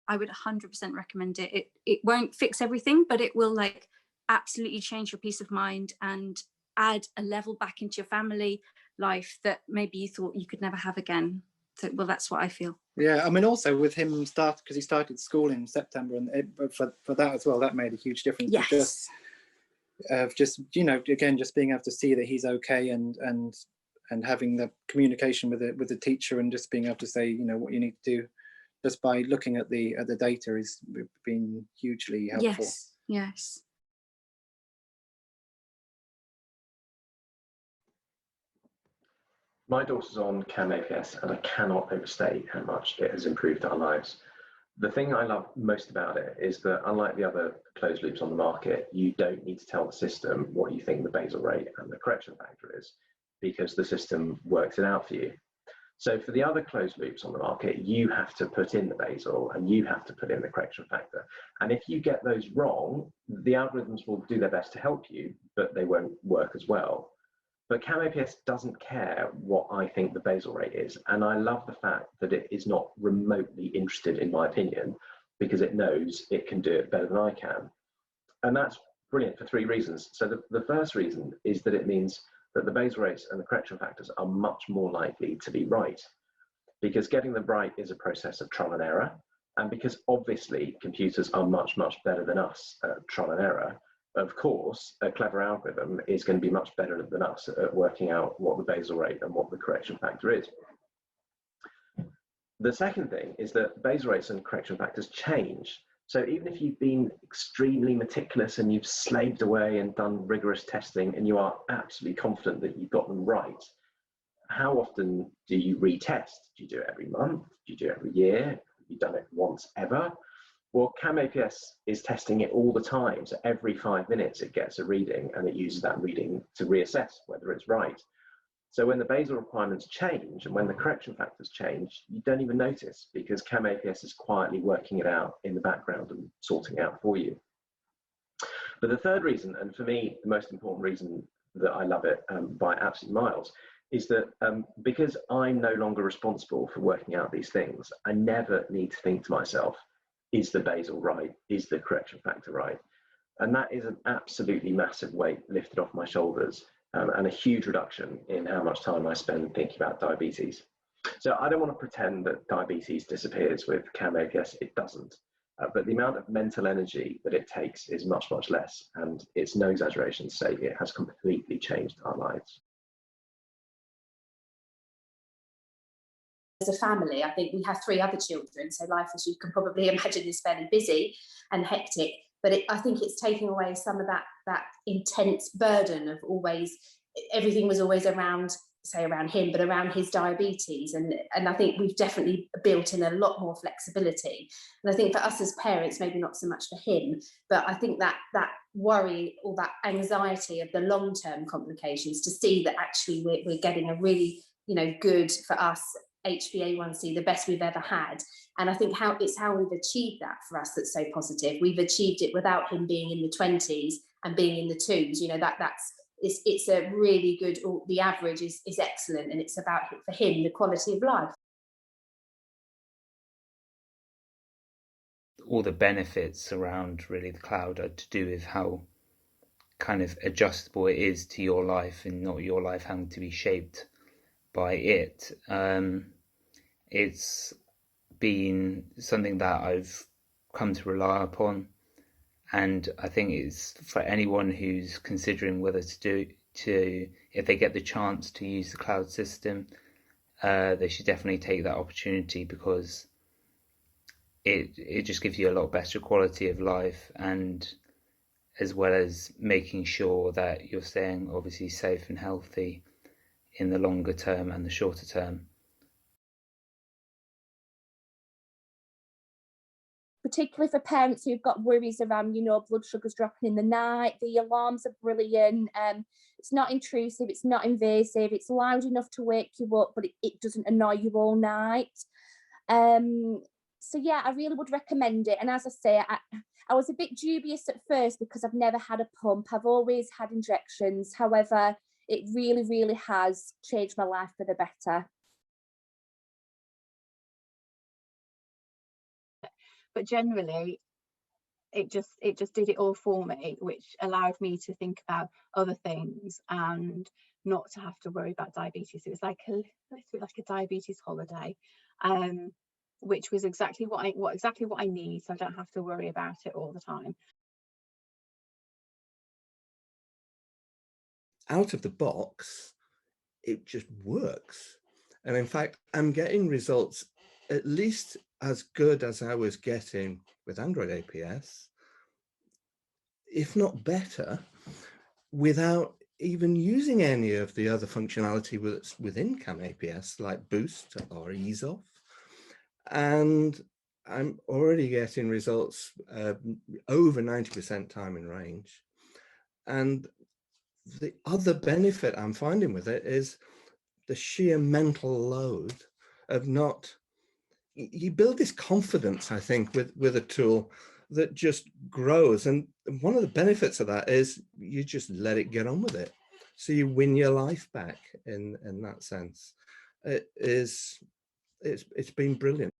I would 100% recommend it. It won't fix everything, but it will like absolutely change your peace of mind and add a level back into your family life that maybe you thought you could never have again. So, well, that's what I feel. Yeah, I mean, also with him because he started school in September, and for that as well, that made a huge difference. Yes. Just you know, again, just being able to see that he's okay, and having the communication with the teacher, and just being able to say, you know, what you need to do, just by looking at the data, has been hugely helpful. Yes. Yes. My daughter's on CamAPS, and I cannot overstate how much it has improved our lives. The thing I love most about it is that, unlike the other closed loops on the market, you don't need to tell the system what you think the basal rate and the correction factor is, because the system works it out for you. So for the other closed loops on the market, you have to put in the basal and you have to put in the correction factor. And if you get those wrong, the algorithms will do their best to help you, but they won't work as well. But CamAPS doesn't care what I think the basal rate is. And I love the fact that it is not remotely interested in my opinion, because it knows it can do it better than I can. And that's brilliant for 3 reasons. So the first reason is that it means that the basal rates and the correction factors are much more likely to be right, because getting them right is a process of trial and error. And because obviously computers are much, much better than us at trial and error, of course, a clever algorithm is going to be much better than us at working out what the basal rate and what the correction factor is. The second thing is that basal rates and correction factors change. So even if you've been extremely meticulous and you've slaved away and done rigorous testing and you are absolutely confident that you've got them right, how often do you retest? Do you do it every month? Do you do it every year? Have you done it once ever? Well, CamAPS is testing it all the time. So every 5 minutes it gets a reading, and it uses that reading to reassess whether it's right. So when the basal requirements change and when the correction factors change, you don't even notice, because CamAPS is quietly working it out in the background and sorting it out for you. But the third reason, and for me, the most important reason that I love it by absolute miles, is that because I'm no longer responsible for working out these things, I never need to think to myself, is the basal right? Is the correction factor right? And that is an absolutely massive weight lifted off my shoulders, and a huge reduction in how much time I spend thinking about diabetes. So I don't want to pretend that diabetes disappears with CamAPS. It doesn't. But the amount of mental energy that it takes is much, much less. And it's no exaggeration to say it has completely changed our lives. As a family, I think we have 3 other children, so life, as you can probably imagine, is fairly busy and hectic. But I think it's taking away some of that intense burden of always, everything was always around, say around him, but around his diabetes. And I think we've definitely built in a lot more flexibility. And I think for us as parents, maybe not so much for him, but I think that worry or that anxiety of the long-term complications, to see that actually we're getting a really, you know, good for us HbA1c, the best we've ever had. And I think it's how we've achieved that for us that's so positive. We've achieved it without him being in the 20s and being in the 2s. You know, it's a really good, the average is excellent, and it's about, for him, the quality of life. All the benefits around really the cloud are to do with how kind of adjustable it is to your life, and not your life having to be shaped by it. It's been something that I've come to rely upon, and I think it's for anyone who's considering whether if they get the chance to use the cloud system, they should definitely take that opportunity, because it just gives you a lot better quality of life, and as well as making sure that you're staying obviously safe and healthy in the longer term and the shorter term. Particularly for parents who've got worries around, you know, blood sugars dropping in the night, the alarms are brilliant. It's not intrusive, it's not invasive, it's loud enough to wake you up, but it doesn't annoy you all night. So yeah, I really would recommend it. And as I say, I was a bit dubious at first because I've never had a pump. I've always had injections. However, it really, really has changed my life for the better. but generally it just did it all for me, which allowed me to think about other things and not to have to worry about diabetes. It was like a little bit like a diabetes holiday, which was exactly what I need, so I don't have to worry about it all the time. Out of the box, it just works. And in fact, I'm getting results at least as good as I was getting with Android APS, if not better, without even using any of the other functionality that's within CamAPS, like Boost or Ease Off. And I'm already getting results over 90% time in range. And the other benefit I'm finding with it is the sheer mental load of not, you build this confidence, I think, with a tool that just grows. And one of the benefits of that is you just let it get on with it. So you win your life back in that sense. It's been brilliant.